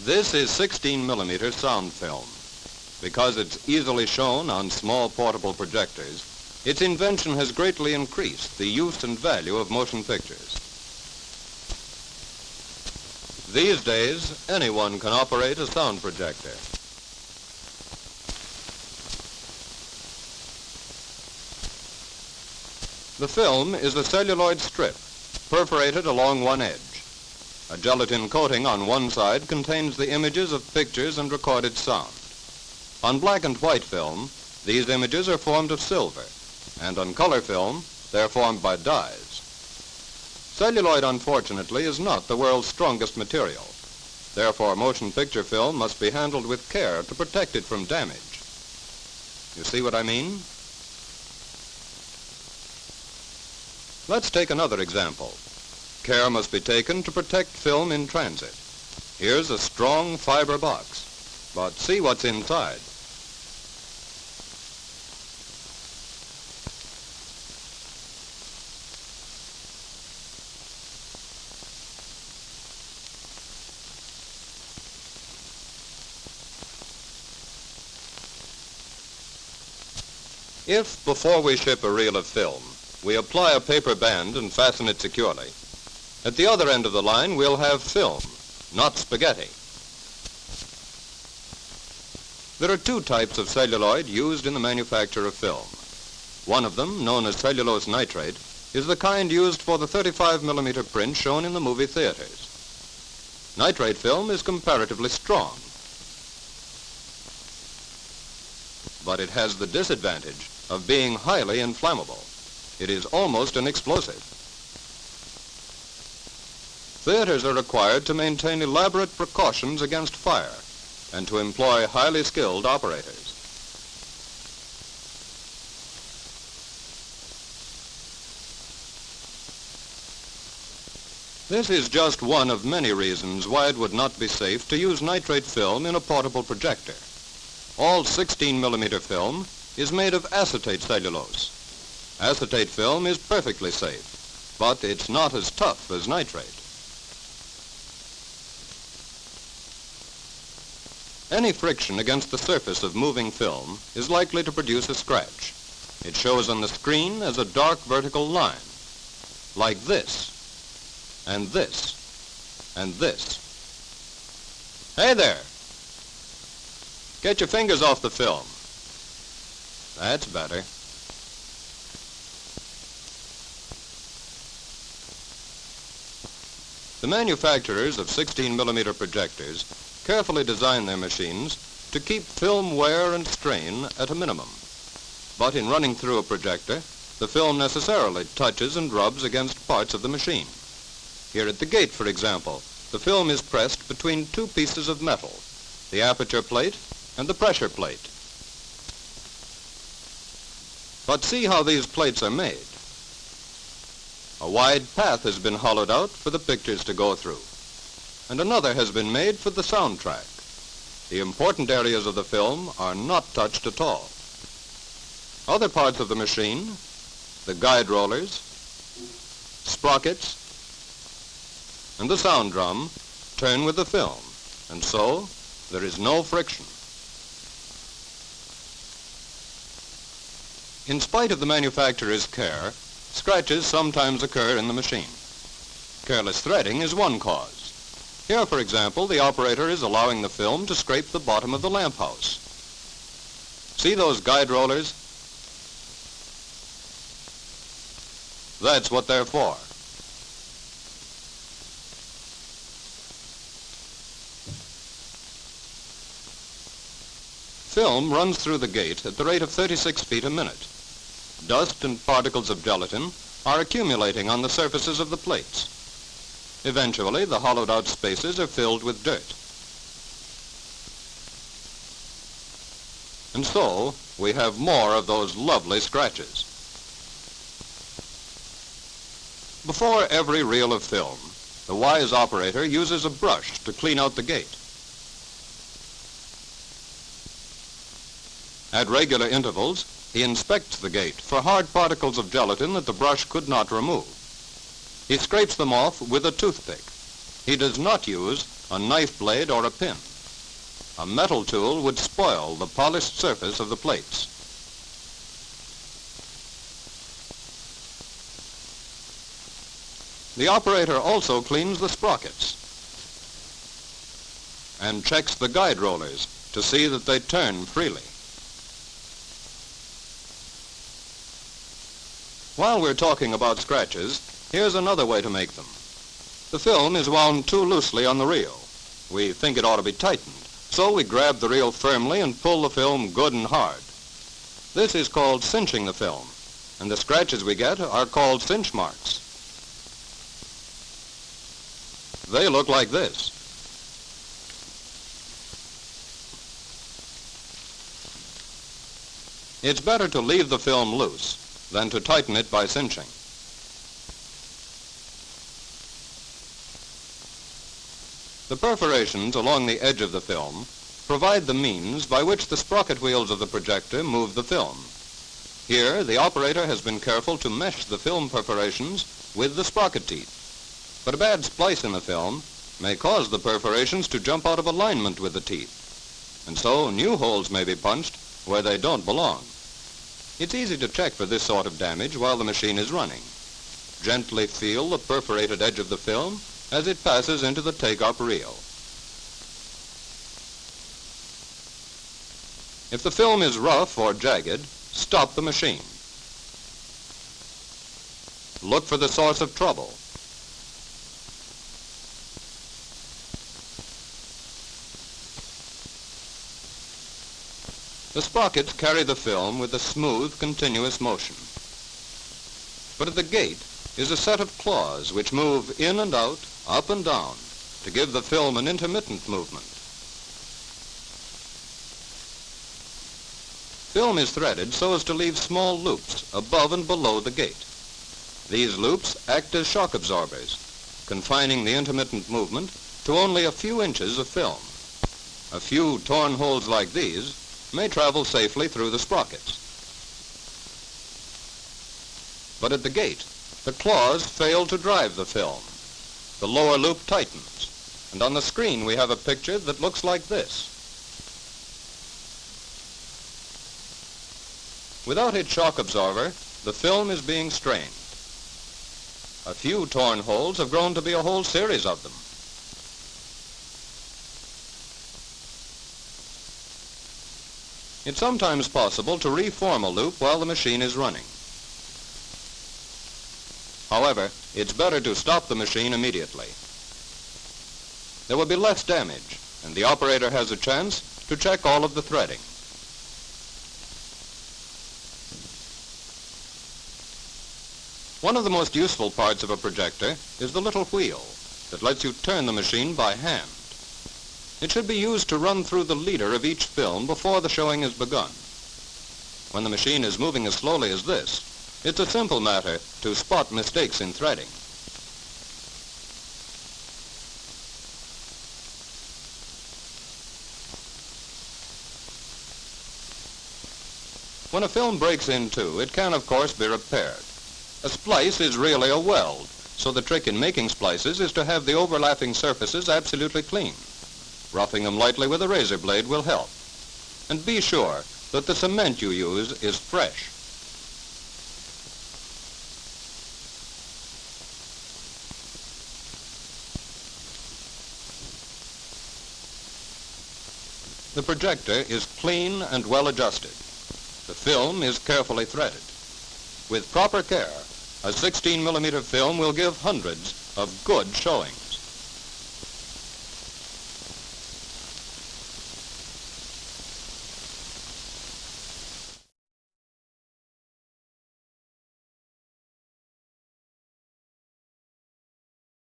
This is 16mm sound film. Because it's easily shown on small portable projectors, its invention has greatly increased the use and value of motion pictures. These days, anyone can operate a sound projector. The film is a celluloid strip, perforated along one edge. A gelatin coating on one side contains the images of pictures and recorded sound. On black and white film, these images are formed of silver, and on color film, they're formed by dyes. Celluloid, unfortunately, is not the world's strongest material. Therefore, motion picture film must be handled with care to protect it from damage. You see what I mean? Let's take another example. Care must be taken to protect film in transit. Here's a strong fiber box, but see what's inside. If, before we ship a reel of film, we apply a paper band and fasten it securely, at the other end of the line we'll have film, not spaghetti. There are two types of celluloid used in the manufacture of film. One of them, known as cellulose nitrate, is the kind used for the 35mm print shown in the movie theaters. Nitrate film is comparatively strong, but it has the disadvantage of being highly inflammable. It is almost an explosive. Theaters are required to maintain elaborate precautions against fire and to employ highly skilled operators. This is just one of many reasons why it would not be safe to use nitrate film in a portable projector. All 16mm film is made of acetate cellulose. Acetate film is perfectly safe, but it's not as tough as nitrate. Any friction against the surface of moving film is likely to produce a scratch. It shows on the screen as a dark vertical line, like this, and this, and this. Hey there! Get your fingers off the film. That's better. The manufacturers of 16mm projectors carefully design their machines to keep film wear and strain at a minimum. But in running through a projector, the film necessarily touches and rubs against parts of the machine. Here at the gate, for example, the film is pressed between two pieces of metal, the aperture plate and the pressure plate. But see how these plates are made. A wide path has been hollowed out for the pictures to go through, and another has been made for the soundtrack. The important areas of the film are not touched at all. Other parts of the machine, the guide rollers, sprockets, and the sound drum turn with the film, and so there is no friction. In spite of the manufacturer's care, scratches sometimes occur in the machine. Careless threading is one cause. Here, for example, the operator is allowing the film to scrape the bottom of the lamp house. See those guide rollers? That's what they're for. Film runs through the gate at the rate of 36 feet a minute. Dust and particles of gelatin are accumulating on the surfaces of the plates. Eventually, the hollowed-out spaces are filled with dirt. And so, we have more of those lovely scratches. Before every reel of film, the wise operator uses a brush to clean out the gate. At regular intervals, he inspects the gate for hard particles of gelatin that the brush could not remove. He scrapes them off with a toothpick. He does not use a knife blade, or a pin. A metal tool would spoil the polished surface of the plates. The operator also cleans the sprockets and checks the guide rollers to see that they turn freely. While we're talking about scratches, here's another way to make them. The film is wound too loosely on the reel. We think it ought to be tightened, so we grab the reel firmly and pull the film good and hard. This is called cinching the film, and the scratches we get are called cinch marks. They look like this. It's better to leave the film loose than to tighten it by cinching. The perforations along the edge of the film provide the means by which the sprocket wheels of the projector move the film. Here, the operator has been careful to mesh the film perforations with the sprocket teeth. But a bad splice in the film may cause the perforations to jump out of alignment with the teeth, and so new holes may be punched where they don't belong. It's easy to check for this sort of damage while the machine is running. Gently feel the perforated edge of the film as it passes into the take-up reel. If the film is rough or jagged, stop the machine. Look for the source of trouble. The sprockets carry the film with a smooth, continuous motion. But at the gate is a set of claws which move in and out, up and down, to give the film an intermittent movement. Film is threaded so as to leave small loops above and below the gate. These loops act as shock absorbers, confining the intermittent movement to only a few inches of film. A few torn holes like these may travel safely through the sprockets. But at the gate, the claws fail to drive the film. The lower loop tightens, and on the screen we have a picture that looks like this. Without its shock absorber, the film is being strained. A few torn holes have grown to be a whole series of them. It's sometimes possible to reform a loop while the machine is running. However, it's better to stop the machine immediately. There will be less damage, and the operator has a chance to check all of the threading. One of the most useful parts of a projector is the little wheel that lets you turn the machine by hand. It should be used to run through the leader of each film before the showing is begun. When the machine is moving as slowly as this, it's a simple matter to spot mistakes in threading. When a film breaks in two, it can, of course, be repaired. A splice is really a weld, so the trick in making splices is to have the overlapping surfaces absolutely clean. Roughing them lightly with a razor blade will help. And be sure that the cement you use is fresh. The projector is clean and well adjusted. The film is carefully threaded. With proper care, a 16mm film will give hundreds of good showings.